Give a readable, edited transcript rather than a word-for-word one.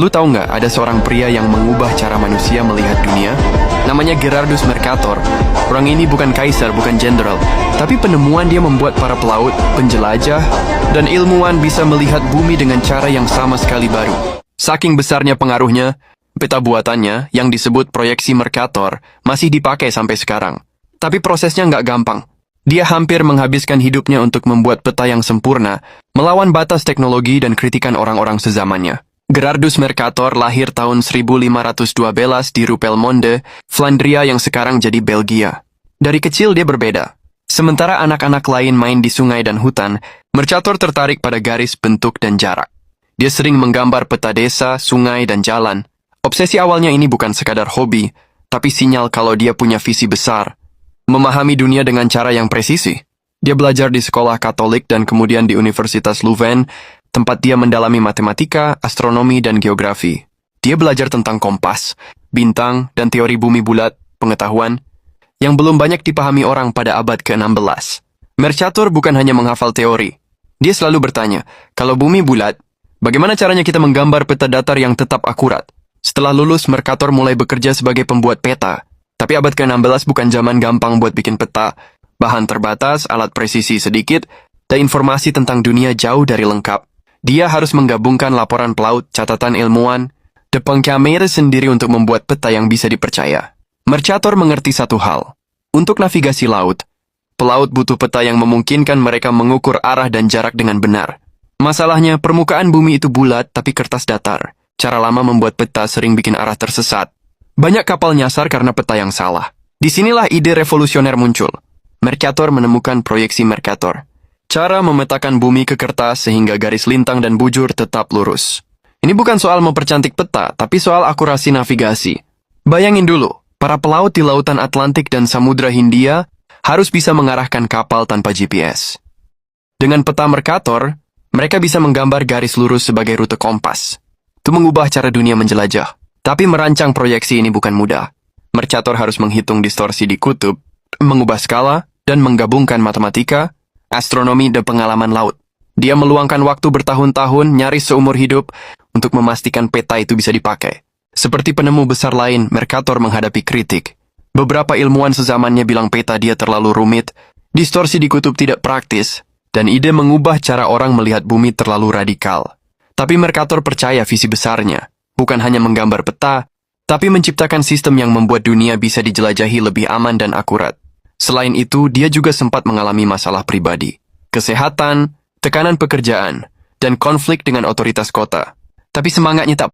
Lu tahu nggak ada seorang pria yang mengubah cara manusia melihat dunia? Namanya Gerardus Mercator. Orang ini bukan kaisar, bukan jenderal, tapi penemuan dia membuat para pelaut, penjelajah, dan ilmuwan bisa melihat bumi dengan cara yang sama sekali baru. Saking besarnya pengaruhnya, peta buatannya yang disebut proyeksi Mercator masih dipakai sampai sekarang. Tapi prosesnya nggak gampang. Dia hampir menghabiskan hidupnya untuk membuat peta yang sempurna, melawan batas teknologi dan kritikan orang-orang sezamannya. Gerardus Mercator lahir tahun 1512 di Rupelmonde, Flandria yang sekarang jadi Belgia. Dari kecil dia berbeda. Sementara anak-anak lain main di sungai dan hutan, Mercator tertarik pada garis, bentuk, dan jarak. Dia sering menggambar peta desa, sungai, dan jalan. Obsesi awalnya ini bukan sekadar hobi, tapi sinyal kalau dia punya visi besar. Memahami dunia dengan cara yang presisi. Dia belajar di sekolah Katolik dan kemudian di Universitas Leuven, tempat dia mendalami matematika, astronomi, dan geografi. Dia belajar tentang kompas, bintang, dan teori bumi bulat, pengetahuan, yang belum banyak dipahami orang pada abad ke-16. Mercator bukan hanya menghafal teori. Dia selalu bertanya, kalau bumi bulat, bagaimana caranya kita menggambar peta datar yang tetap akurat? Setelah lulus, Mercator mulai bekerja sebagai pembuat peta. Tapi abad ke-16 bukan zaman gampang buat bikin peta. Bahan terbatas, alat presisi sedikit, dan informasi tentang dunia jauh dari lengkap. Dia harus menggabungkan laporan pelaut, catatan ilmuwan, dan pengkamera sendiri untuk membuat peta yang bisa dipercaya. Mercator mengerti satu hal. Untuk navigasi laut, pelaut butuh peta yang memungkinkan mereka mengukur arah dan jarak dengan benar. Masalahnya, permukaan bumi itu bulat tapi kertas datar. Cara lama membuat peta sering bikin arah tersesat. Banyak kapal nyasar karena peta yang salah. Disinilah ide revolusioner muncul. Mercator menemukan proyeksi Mercator. Cara memetakan bumi ke kertas sehingga garis lintang dan bujur tetap lurus. Ini bukan soal mempercantik peta, tapi soal akurasi navigasi. Bayangin dulu, para pelaut di lautan Atlantik dan Samudra Hindia harus bisa mengarahkan kapal tanpa GPS. Dengan peta Mercator, mereka bisa menggambar garis lurus sebagai rute kompas. Itu mengubah cara dunia menjelajah. Tapi merancang proyeksi ini bukan mudah. Mercator harus menghitung distorsi di kutub, mengubah skala, dan menggabungkan matematika, astronomi, dan pengalaman laut. Dia meluangkan waktu bertahun-tahun, nyaris seumur hidup, untuk memastikan peta itu bisa dipakai. Seperti penemu besar lain, Mercator menghadapi kritik. Beberapa ilmuwan sezamannya bilang peta dia terlalu rumit, distorsi di kutub tidak praktis, dan ide mengubah cara orang melihat bumi terlalu radikal. Tapi Mercator percaya visi besarnya, bukan hanya menggambar peta, tapi menciptakan sistem yang membuat dunia bisa dijelajahi lebih aman dan akurat. Selain itu, dia juga sempat mengalami masalah pribadi, kesehatan, tekanan pekerjaan, dan konflik dengan otoritas kota. Tapi semangatnya tak